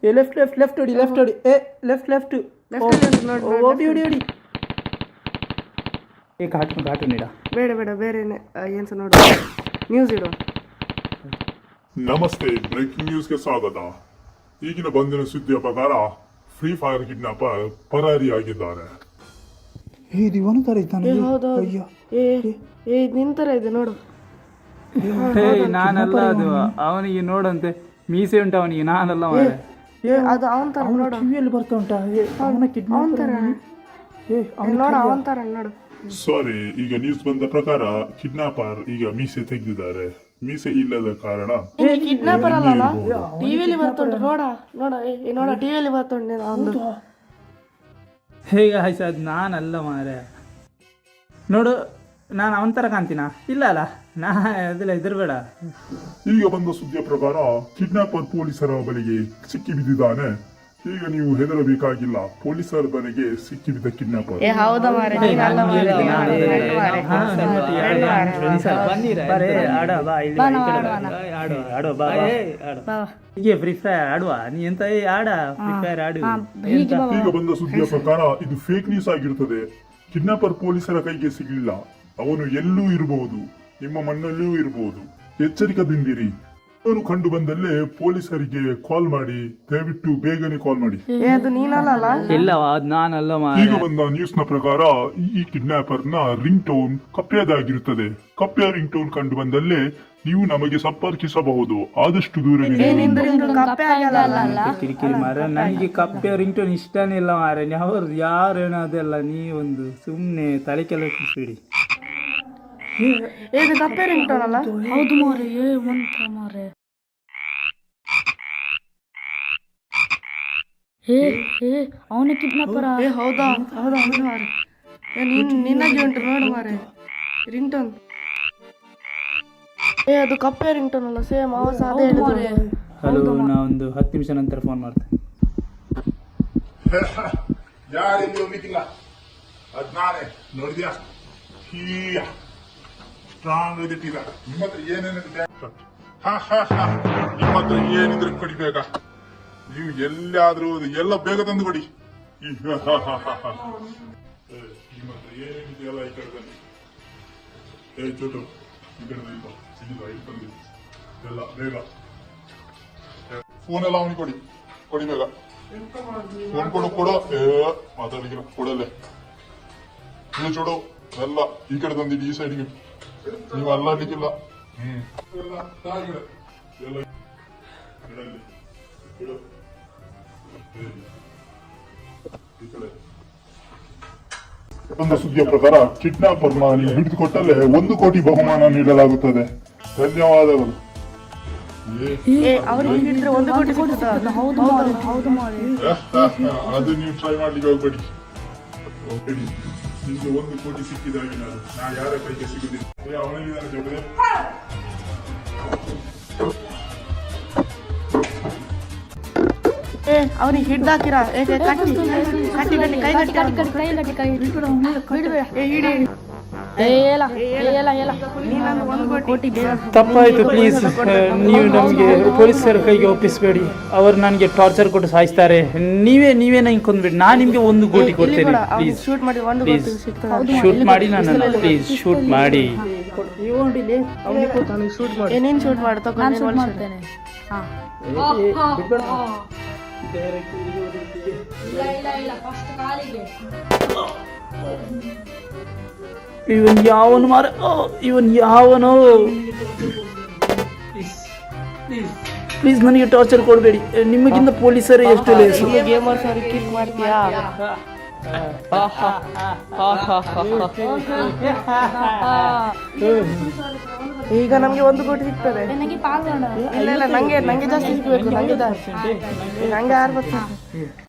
ಏ ಲೆಫ್ಟ್ ಹೊಡಿ ಏ ಲೆಫ್ಟ್ ಓಡಿ ಏ ಕಾರ್ಟೂನ್ ಇಡ ಬೇಡ ಬೇರೆ ಏನು ಸಹ ನೋಡು ನ್ಯೂಸ್ ಇಡು. ನಮಸ್ತೆ, ಬ್ರೇಕಿಂಗ್ ನ್ಯೂಸ್ಗೆ ಸ್ವಾಗತ. ಈಗಿನ ಬಂದಿನ ಸುದ್ದಿಯ ಪ್ರಕಾರ ಫ್ರೀ ಫೈರ್ ಕಿಡ್ನಾಪರ್ ಪರಾರಿಯಾಗಿದ್ದಾರೆ. ಇವನು ತರ ಇದ್ದಾನೆ. ಅಯ್ಯೋ ನಿನ್ ತರ ಇದೆ ನೋಡು. ನಾನಲ್ಲ ಅದು, ಅವನಿಗೆ ನೋಡಂತೆ ಮೀಸೆ ಉಂಟು ಅವನಿಗೆ, ನಾನಲ್ಲ ಮಾರೆ. ಅದು ಅವನ್ ತರ ನೋಡು, ಕಿವಿಯಲ್ಲಿ ಬರ್ತಾ ಉಂಟಾ ಅವನ ಅವನ್ ತರ ನೋಡು, ಅವನ್ ತರ ನೋಡು. ಸಾರಿ, ಈಗ ನ್ಯೂಸ್ ಬಂದ ಪ್ರಕಾರ ಕಿಡ್ನಾಪರ್ ಈಗ ಮೀಸೆ ತೆಗೆದಿದ್ದಾರೆ. ಮೀಸೆ ಇಲ್ಲದ ಕಾರಣ ಕಿಡ್ನಾಪರ್ ಅಲ್ಲ, ಟಿವಿಯಲ್ಲಿ ಬರ್ತುಂಟು ನೋಡ ಟಿವಿಯಲ್ಲಿ ಬರ್ತುಂಟು ಅವನು. ಹೇಗೆ ಆಯ್ತು, ಅದು ನಾನಲ್ಲ ಮಾರೆ. ನೋಡು, ನಾನು ಅವನ ಥರ ಕಾಣ್ತೀನ? ಇಲ್ಲ ಅಲ್ಲ, ನಾ ಅದೆಲ್ಲ ಹೆದರ್ಬೇಡ. ಈಗ ಬಂದ ಸುದ್ದಿಯ ಪ್ರಕಾರ ಕಿಡ್ನಾಪರ್ ಪೊಲೀಸರ ಬಲೆಗೆ ಸಿಕ್ಕಿ ಬಿದ್ದಿದ್ದಾನೆ. ಈಗ ನೀವು ಹೆದರಬೇಕಾಗಿಲ್ಲ, ಪೊಲೀಸರ ಬಲೆಗೆ ಸಿಕ್ಕಿ ಬಿದ್ದ ಕಿಡ್ನಾಪರ್. ಹೌದಾ ಮಾರೆ, ಫ್ರೀ ಫೈರ್ ಆಡುವ? ನೀ ಎಂತ ಆಡ ಫ್ರೀ ಫೈರ್ ಆಡು. ಈಗ ಬಂದ ಸುದ್ದಿಯ ಪ್ರಕಾರ ಇದು ಫೇಕ್ ನ್ಯೂಸ್ ಆಗಿರುತ್ತದೆ. ಕಿಡ್ನಾಪರ್ ಪೊಲೀಸರ ಕೈಗೆ ಸಿಗಲಿಲ್ಲ. ಅವನು ಎಲ್ಲೂ ಇರಬಹುದು, ನಿಮ್ಮ ಮಣ್ಣಲ್ಲೂ ಇರಬಹುದು. ಎಚ್ಚರಿಕದಿಂದಿರಿ. ಅವನು ಕಂಡು ಬಂದಲ್ಲೇ ಪೊಲೀಸರಿಗೆ ಕಾಲ್ ಮಾಡಿ, ದಯವಿಟ್ಟು ಬೇಗನೆ ಕಾಲ್ ಮಾಡಿ. ಇಲ್ಲ, ಅದು ನಾನಲ್ಲ ಮಾರೆ. ಈಗ ಬಂದ ನ್ಯೂಸ್ ನ ಪ್ರಕಾರ ಈ ಕಿಡ್ನಾಪರ್ ನ ರಿಂಗ್ ಟೋನ್ ಕಪ್ಪೆಯದಾಗಿರುತ್ತದೆ. ಕಪ್ಪೆಯ ರಿಂಗ್ ಟೋನ್ ಕಂಡು ಬಂದಲ್ಲೇ ನೀವು ನಮಗೆ ಸಂಪರ್ಕಿಸಬಹುದು. ಆದಷ್ಟು ದೂರವಿದೆ. ಕಿರಿಕಿರಿ ಮಾರ, ನನಗೆ ಕಪ್ಪೆ ರಿಂಗ್ ಟೋನ್ ಇಷ್ಟನೇ ಇಲ್ಲ ಮಾರೆ. ಅವ್ರು ಯಾರೇನೋ ಅದೆಲ್ಲ, ನೀ ಒಂದು ಸುಮ್ಮನೆ ತಲೆ ಕೆಲಸಿಡಿ. ಕಪ್ಪೆ ರಿಂಗ್ ಟೋನ್ ಅಲ್ಲ? ಹೌದು ಮಾರೆ. ಅವನ ಕಿಡ್ನಾಪರ. ಹೌದಾ ಮಾರೆ, ನಿನ್ನಾಗಿ ಉಂಟು ನೋಡು ಮಾರೆ ರಿಂಗ್ ಟೋನ್. ಅದು ಕಪ್ಪೆ ರಿಂಗ್ ಟೋನ್ ಅಲ್ಲ, ಸೇಮ್ ಹಲೋ, ನಾ ಒಂದು 10 ನಿಮಿಷ ನಂತರ ಫೋನ್ ಮಾಡ್ತೇನೆ. ಯಾರಿಗೂ ಹೋಗಿದ್ದಿಲ್ಲ, ಅದ್ ನಾನೇ ನೋಡಿದ್ಯಾ. ಸ್ಟ್ರಾಂಗ್ ಇದಿಟ್ಟಿಲ್ಲ. ನಿಮ್ಮ ಹತ್ರ ಏನೇನಿದೆ? ನಿಮ್ಮ ಹತ್ರ ಏನಿದ್ರೆ ಕೊಡಿಬೇಕಾ? ನೀವು ಎಲ್ಲಾದ್ರೂ ಎಲ್ಲ ಬೇಗ ತಂದು ಕೊಡಿ. ನಿಮ್ಮ ಹತ್ರ ಏನೇನಿದೆಯಲ್ಲ ಈ ಕಡೆ ಬನ್ನಿ. ಚೋಟು ಈ ಕಡೆ ಎಲ್ಲ ಬೇಗ. ಫೋನ್ ಎಲ್ಲ ಅವನಿಗೆ ಕೊಡಿ ಬೇಗ. ಫೋನ್ ಕೊಡು. ಮಾತಾಡಿಲ್ಲ, ಕೊಡಲ್ಲೇ. ನೀವು ಚೋಡು ಎಲ್ಲ ಈ ಕಡೆ ತಂದಿಡಿ, ಈ ಸೈಡ್ಗೆ. ನೀವು ಅಲ್ಲಾಡ್ಲಿಕ್ಕಿಲ್ಲ. ಒಂದು ಸುದ್ದಿಯ ಪ್ರಕಾರ ಕಿಡ್ನಾಪರ್ ನೀವು ಹಿಡಿದುಕೊಟ್ಟಲ್ಲೇ 1 ಕೋಟಿ ಬಹುಮಾನ ನೀಡಲಾಗುತ್ತದೆ. ಧನ್ಯವಾದಗಳು. ಅದು ನೀವು ಟ್ರೈ ಮಾಡ್ಲಿಕ್ಕೆ ಹೋಗ್ಬೇಡಿ. ನಿಮ್ಗೆ 1 ಕೋಟಿ ಸಿಕ್ಕಿದಾಗಿ ನಾ ಯಾರ ಕೈಗೆ ಸಿಗುದಿಲ್ಲ. ಅವನಿಗೆ ಜೊತೆ ಅವನಿಗೆ ಹಿಡ್ದಾಕಿರ ತಪ್ಪಾಯ್ತು, ಪ್ಲೀಸ್ ನೀವು ನಮಗೆ ಪೊಲೀಸರ ಕೈಗೆ ಒಪ್ಪಿಸಬೇಡಿ. ಅವರು ನನಗೆ ಟಾರ್ಚರ್ ಕೊಟ್ಟು ಸಾಯಿಸ್ತಾರೆ. ನೀವೇ ನಂಗೆ ಕೊಂದ್ಬಿಡಿ. ನಾನು ನಿಮ್ಗೆ 1 ಕೋಟಿ ಕೊಡ್ತೇನೆ. ಪ್ಲೀಸ್ ಶೂಟ್ ಮಾಡಿ ನನ್ನನ್ನು, ಪ್ಲೀಸ್ ಶೂಟ್ ಮಾಡಿ. ಏನೇನು ಶೂಟ್ ಮಾಡ್ತೇನೆ. ಇವನ್ ಯಾವನೋ ಪ್ಲೀಸ್ ನನಗೆ ಟಾರ್ಚರ್ ಕೊಡಬೇಡಿ. ನಿಮಗಿಂತ ಪೊಲೀಸರು ಎಷ್ಟು ಲೇಸು. ಗೇಮರ್ಸ್ ಅವ್ರಿಗೆ ಕಿಕ್ ಮಾಡ್ತೀಯಾ? ಈಗ ನಮ್ಗೆ 1 ಕೋಟಿ ಸಿಗ್ತದೆ. ಇಲ್ಲ ನಂಗೆ ಜಾಸ್ತಿ ಸಿಗ್ಬೇಕು. ನಂಗೆ 60.